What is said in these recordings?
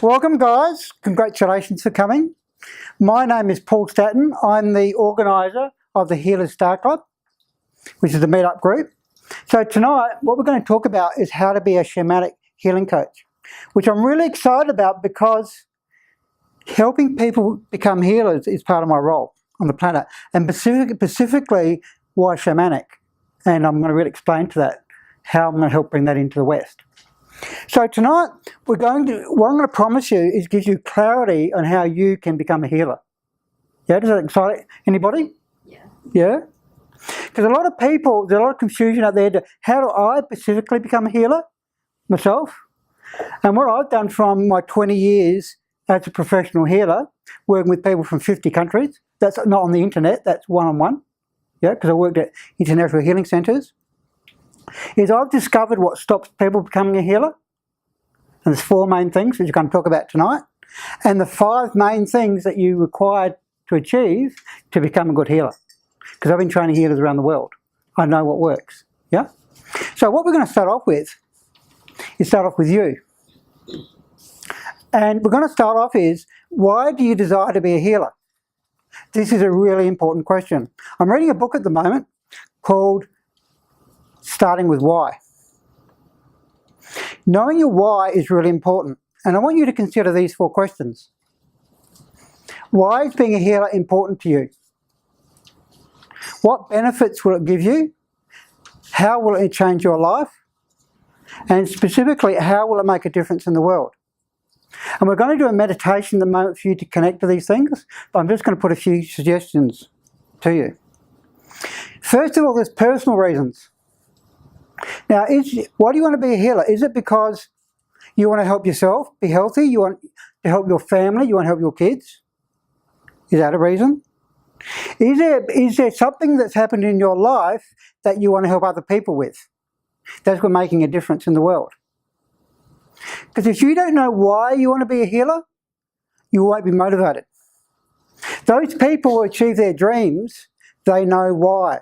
Welcome guys, congratulations for coming. My name is Paul Statton. I'm the organiser of the Healers Star Club, which is a meetup group. So tonight what we're going to talk about is how to be a shamanic healing coach, which I'm really excited about because helping people become healers is part of my role on the planet, and specifically why shamanic. And I'm going to really explain to that how I'm going to help bring that into the West. So tonight, what I'm going to promise you is give you clarity on how you can become a healer. Yeah, does that excite anybody? Yeah. Yeah? Because a lot of people, there's a lot of confusion out there to how do I specifically become a healer myself? And what I've done from my 20 years as a professional healer, working with people from 50 countries, that's not on the internet, that's one-on-one, yeah, because I worked at international healing centres, is I've discovered what stops people becoming a healer. And there's 4 main things which we're going to talk about tonight, and the 5 main things that you require to achieve to become a good healer. Because I've been training healers around the world. I know what works. Yeah? So what we're going to start off with is start off with you. And we're going to start off is, why do you desire to be a healer? This is a really important question. I'm reading a book at the moment called Starting with Why. Knowing your why is really important, and I want you to consider these 4 questions. Why is being a healer important to you? What benefits will it give you? How will it change your life? And specifically, how will it make a difference in the world? And we're going to do a meditation at the moment for you to connect to these things, but I'm just going to put a few suggestions to you. First of all, there's personal reasons. Now, why do you want to be a healer? Is it because you want to help yourself be healthy? You want to help your family? You want to help your kids? Is that a reason? Is there something that's happened in your life that you want to help other people with? That's what making a difference in the world. Because if you don't know why you want to be a healer, you won't be motivated. Those people who achieve their dreams, they know why.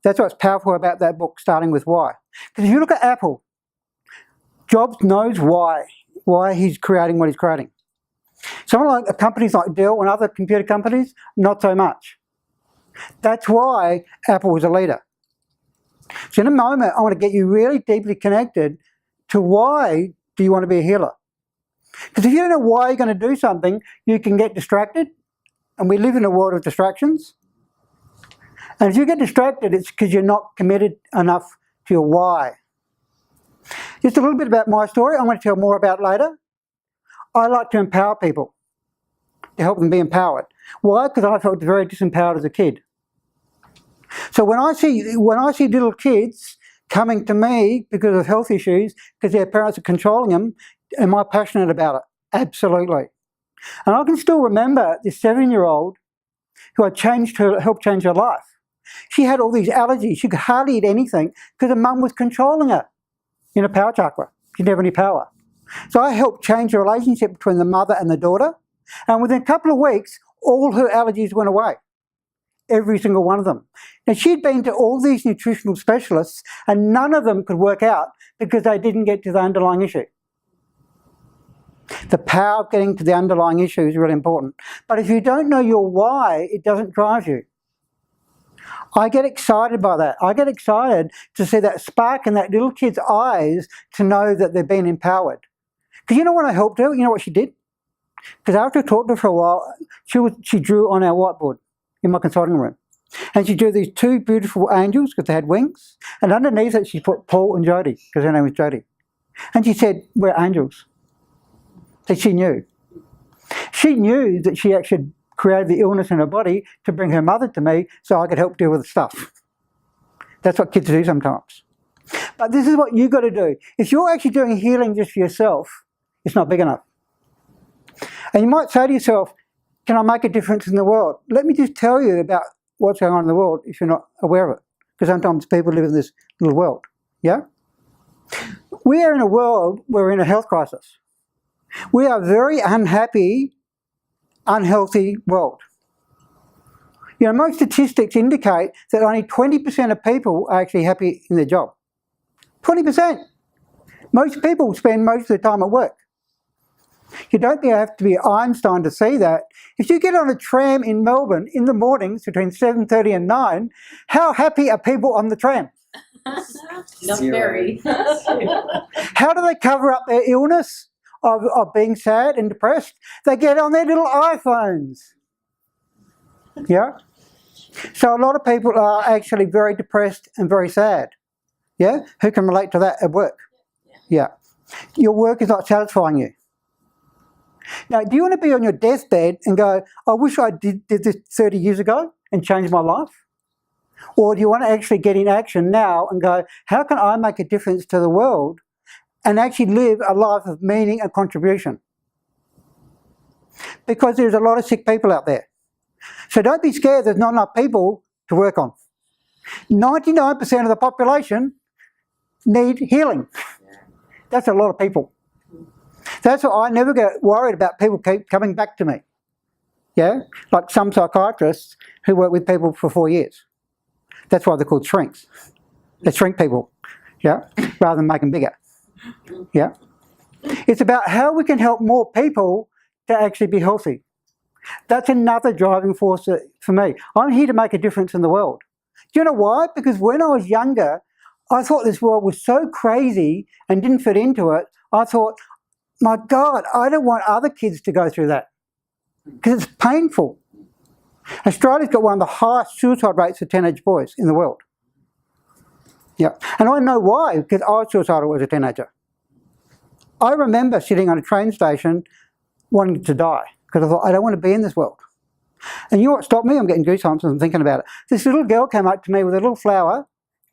That's what's powerful about that book, Starting with Why. Because if you look at Apple, Jobs knows why he's creating what he's creating. Someone like companies like Dell and other computer companies, not so much. That's why Apple was a leader. So in a moment, I want to get you really deeply connected to why do you want to be a healer. Because if you don't know why you're going to do something, you can get distracted. And we live in a world of distractions. And if you get distracted, it's because you're not committed enough to your why. Just a little bit about my story. I'm going to tell more about later. I like to empower people, to help them be empowered. Why? Because I felt very disempowered as a kid. So when I see little kids coming to me because of health issues, because their parents are controlling them, am I passionate about it? Absolutely. And I can still remember this 7-year-old who I helped change her life. She had all these allergies. She could hardly eat anything because her mum was controlling her in a power chakra. She didn't have any power. So I helped change the relationship between the mother and the daughter. And within a couple of weeks, all her allergies went away. Every single one of them. Now, she'd been to all these nutritional specialists and none of them could work out because they didn't get to the underlying issue. The power of getting to the underlying issue is really important. But if you don't know your why, it doesn't drive you. I get excited by that. I get excited to see that spark in that little kid's eyes to know that they're being empowered. Because you know what I helped her? You know what she did? Because after I talked to her for a while, she drew on our whiteboard in my consulting room. And she drew these 2 beautiful angels because they had wings. And underneath it, she put Paul and Jody, because her name was Jody. And she said, we're angels. So she knew. She knew that she actually created the illness in her body to bring her mother to me so I could help deal with the stuff. That's what kids do sometimes. But this is what you've got to do. If you're actually doing healing just for yourself, it's not big enough. And you might say to yourself, can I make a difference in the world? Let me just tell you about what's going on in the world if you're not aware of it. Because sometimes people live in this little world. Yeah? We are in a world where we're in a health crisis. We are a very unhappy, unhealthy world. You know, most statistics indicate that only 20% of people are actually happy in their job. 20%. Most people spend most of their time at work. You don't have to be Einstein to see that. If you get on a tram in Melbourne in the mornings between 7:30 and 9, how happy are people on the tram? Not very. How do they cover up their illness of being sad and depressed? They get on their little iPhones. Yeah? So a lot of people are actually very depressed and very sad. Yeah? Who can relate to that at work? Yeah. Your work is not satisfying you. Now, do you want to be on your deathbed and go, I wish I did this 30 years ago and change my life? Or do you want to actually get in action now and go, how can I make a difference to the world and actually live a life of meaning and contribution? Because there's a lot of sick people out there. So don't be scared there's not enough people to work on. 99% of the population need healing. That's a lot of people. That's why I never get worried about people keep coming back to me. Yeah? Like some psychiatrists who work with people for 4 years. That's why they're called shrinks. They shrink people, yeah, rather than make them bigger. Yeah? It's about how we can help more people to actually be healthy. That's another driving force for me. I'm here to make a difference in the world. Do you know why? Because when I was younger, I thought this world was so crazy and didn't fit into it. I thought, my God, I don't want other kids to go through that because it's painful. Australia's got one of the highest suicide rates for teenage boys in the world. Yeah, and I know why, because I was suicidal as a teenager. I remember sitting on a train station wanting to die because I thought, I don't want to be in this world. And you know what stopped me? I'm getting goosebumps as I'm thinking about it. This little girl came up to me with a little flower.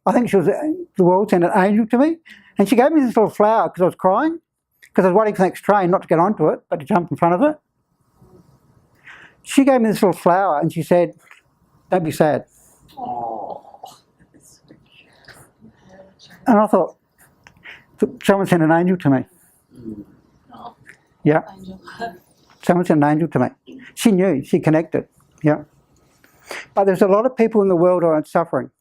I think she was, the world sent an angel to me. And she gave me this little flower because I was crying, because I was waiting for the next train, not to get onto it, but to jump in front of it. She gave me this little flower and she said, don't be sad. Oh. And I thought, someone sent an angel to me. Oh. Yeah. Someone sent an angel to me. She knew, she connected. Yeah. But there's a lot of people in the world who are suffering.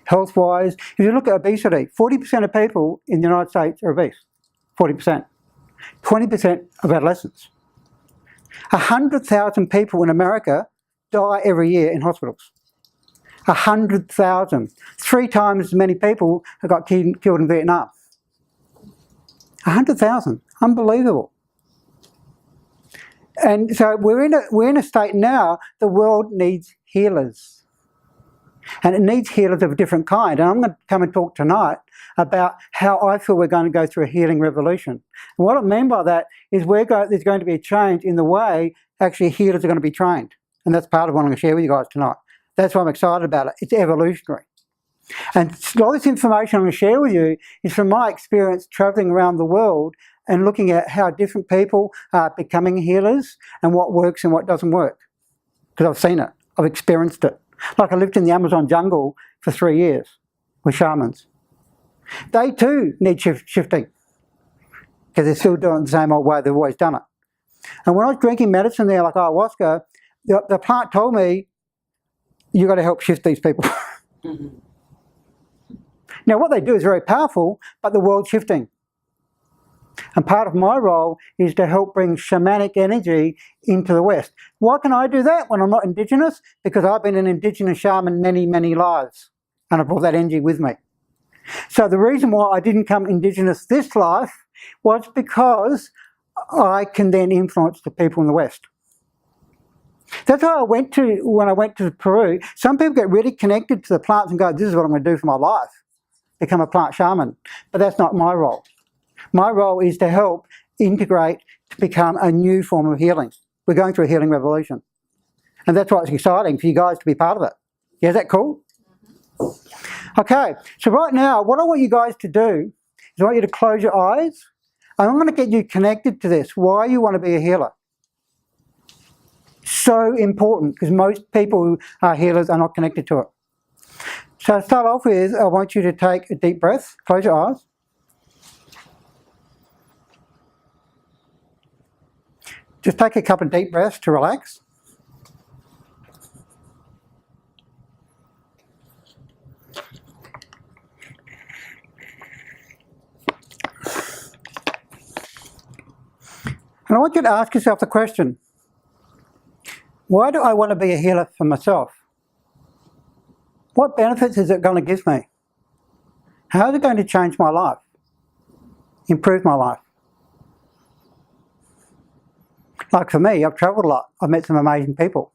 Health-wise, if you look at obesity, 40% of people in the United States are obese. 40%. 20% of adolescents. 100,000 people in America die every year in hospitals. 100,000. 3 times as many people have got killed in Vietnam. 100,000. Unbelievable. And so we're in a state now, the world needs healers. And it needs healers of a different kind. And I'm going to come and talk tonight about how I feel we're going to go through a healing revolution. And what I mean by that is there's going to be a change in the way actually healers are going to be trained. And that's part of what I'm going to share with you guys tonight. That's why I'm excited about it. It's evolutionary. And a lot of this information I'm going to share with you is from my experience travelling around the world and looking at how different people are becoming healers and what works and what doesn't work. Because I've seen it. I've experienced it. Like I lived in the Amazon jungle for 3 years with shamans. They too need shifting because they're still doing it the same old way they've always done it. And when I was drinking medicine there, like ayahuasca, the plant told me, you've got to help shift these people. Mm-hmm. Now what they do is very powerful, but the world's shifting. And part of my role is to help bring shamanic energy into the West. Why can I do that when I'm not Indigenous? Because I've been an Indigenous shaman many, many lives. And I brought that energy with me. So the reason why I didn't come Indigenous this life was because I can then influence the people in the West. That's why when I went to Peru, some people get really connected to the plants and go, this is what I'm going to do for my life. Become a plant shaman. But that's not my role. My role is to help integrate to become a new form of healing. We're going through a healing revolution. And that's why it's exciting for you guys to be part of it. Yeah, is that cool? Okay, so right now, what I want you guys to do is I want you to close your eyes. And I'm going to get you connected to this, why you want to be a healer. So important, because most people who are healers are not connected to it. So to start off with, I want you to take a deep breath. Close your eyes. Just take a couple of deep breaths to relax. And I want you to ask yourself the question, why do I want to be a healer for myself? What benefits is it going to give me? How is it going to change my life? Improve my life? Like for me, I've travelled a lot. I've met some amazing people.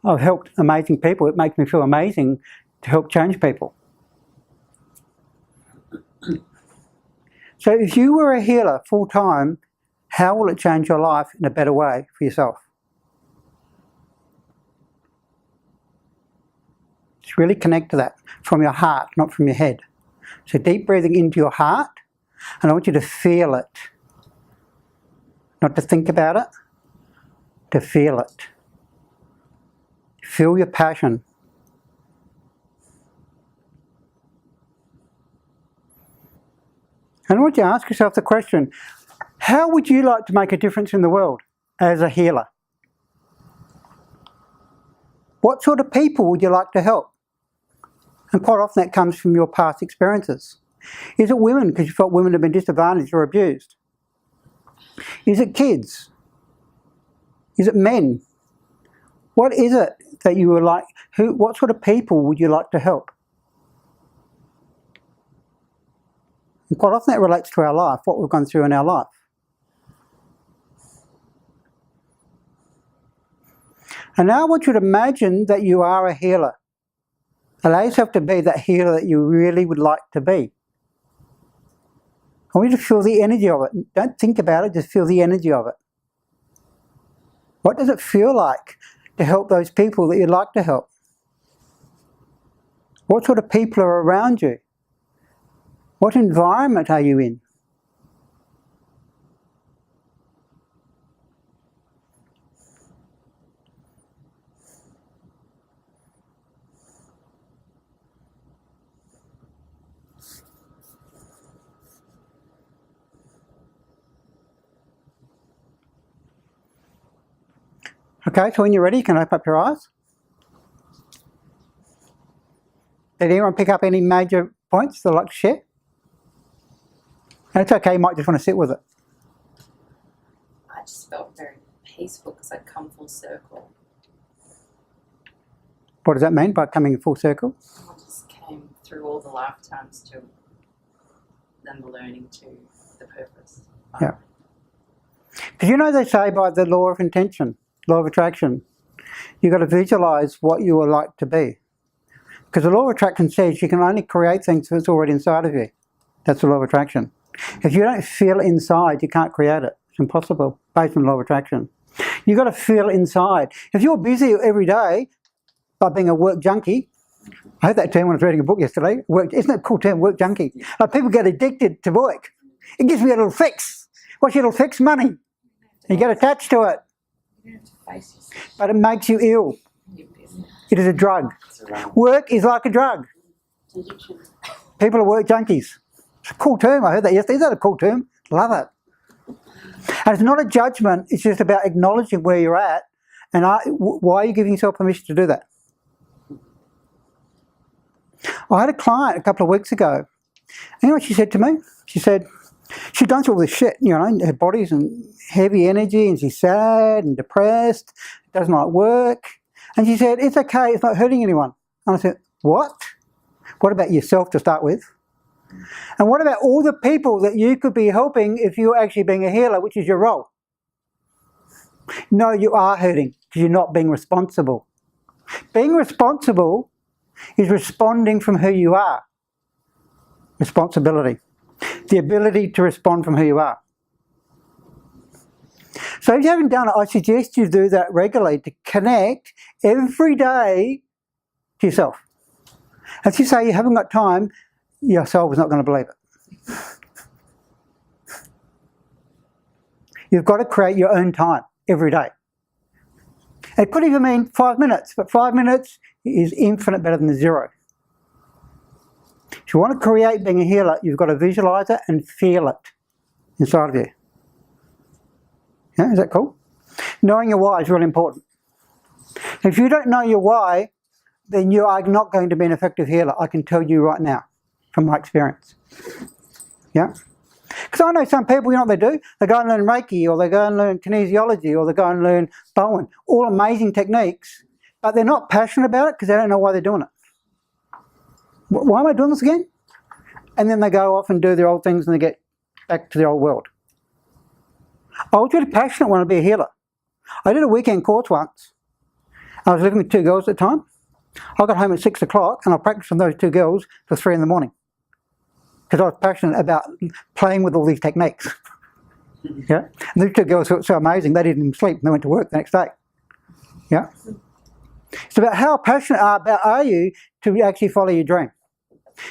I've helped amazing people. It makes me feel amazing to help change people. So if you were a healer full-time, how will it change your life in a better way for yourself? Just really connect to that from your heart, not from your head. So deep breathing into your heart, and I want you to feel it. Not to think about it, to feel it. Feel your passion. And I want you to ask yourself the question, how would you like to make a difference in the world as a healer? What sort of people would you like to help? And quite often that comes from your past experiences. Is it women because you felt women have been disadvantaged or abused? Is it kids? Is it men? What is it that you would like, what sort of people would you like to help? And quite often that relates to our life, what we've gone through in our life. And now I want you to imagine that you are a healer. Allow yourself to be that healer that you really would like to be. I want you to feel the energy of it. Don't think about it, just feel the energy of it. What does it feel like to help those people that you'd like to help? What sort of people are around you? What environment are you in? Okay, so when you're ready, you can open up your eyes. Did anyone pick up any major points they'd like to share? And it's okay, you might just want to sit with it. I just felt very peaceful because I'd come full circle. What does that mean by coming in full circle? I just came through all the lifetimes to then the learning to the purpose. Yeah. Because you know they say by the law of intention, law of attraction, you've got to visualise what you would like to be. Because the law of attraction says you can only create things that's already inside of you. That's the law of attraction. If you don't feel inside, you can't create it. It's impossible, based on the law of attraction. You've got to feel inside. If you're busy every day by being a work junkie, I heard that term when I was reading a book yesterday, isn't it a cool term, work junkie? Like people get addicted to work. It gives me a little fix. What's your little fix? Money. You get attached to it. You don't have to face yourself. But it makes you ill. It is a drug. Work is like a drug. People are work junkies. It's a cool term. I heard that yesterday. Is that a cool term? Love it. And it's not a judgment. It's just about acknowledging where you're at and why are you giving yourself permission to do that? I had a client a couple of weeks ago. You know what she said to me? She said, she'd gone through all this shit, you know, her body's in heavy energy and she's sad and depressed, doesn't like work. And she said, it's okay, it's not hurting anyone. And I said, what? What about yourself to start with? And what about all the people that you could be helping if you were actually being a healer, which is your role? No, you are hurting because you're not being responsible. Being responsible is responding from who you are. Responsibility. The ability to respond from who you are. So if you haven't done it, I suggest you do that regularly to connect every day to yourself. If you say you haven't got time, your soul is not going to believe it. You've got to create your own time every day. It could even mean 5 minutes, but 5 minutes is infinite better than 0. If you want to create being a healer, you've got to visualise it and feel it inside of you. Yeah, is that cool? Knowing your why is really important. If you don't know your why, then you are not going to be an effective healer. I can tell you right now, from my experience. Yeah? Because I know some people, you know what they do? They go and learn Reiki, or they go and learn kinesiology, or they go and learn Bowen. All amazing techniques, but they're not passionate about it because they don't know why they're doing it. Why am I doing this again? And then they go off and do their old things and they get back to their old world. I was really passionate when I wanted to be a healer. I did a weekend course once. I was living with 2 girls at the time. I got home at 6 o'clock and I practiced on those 2 girls till 3 in the morning. Because I was passionate about playing with all these techniques. Yeah, and these 2 girls were so amazing, they didn't even sleep and they went to work the next day. Yeah. It's about how passionate are you to actually follow your dream.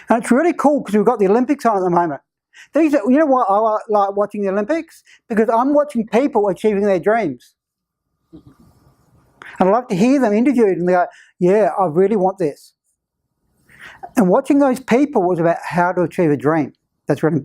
And it's really cool because we've got the Olympics on at the moment. You know why I like watching the Olympics? Because I'm watching people achieving their dreams. And I love to hear them interviewed and they go, yeah, I really want this. And watching those people was about how to achieve a dream. That's really important.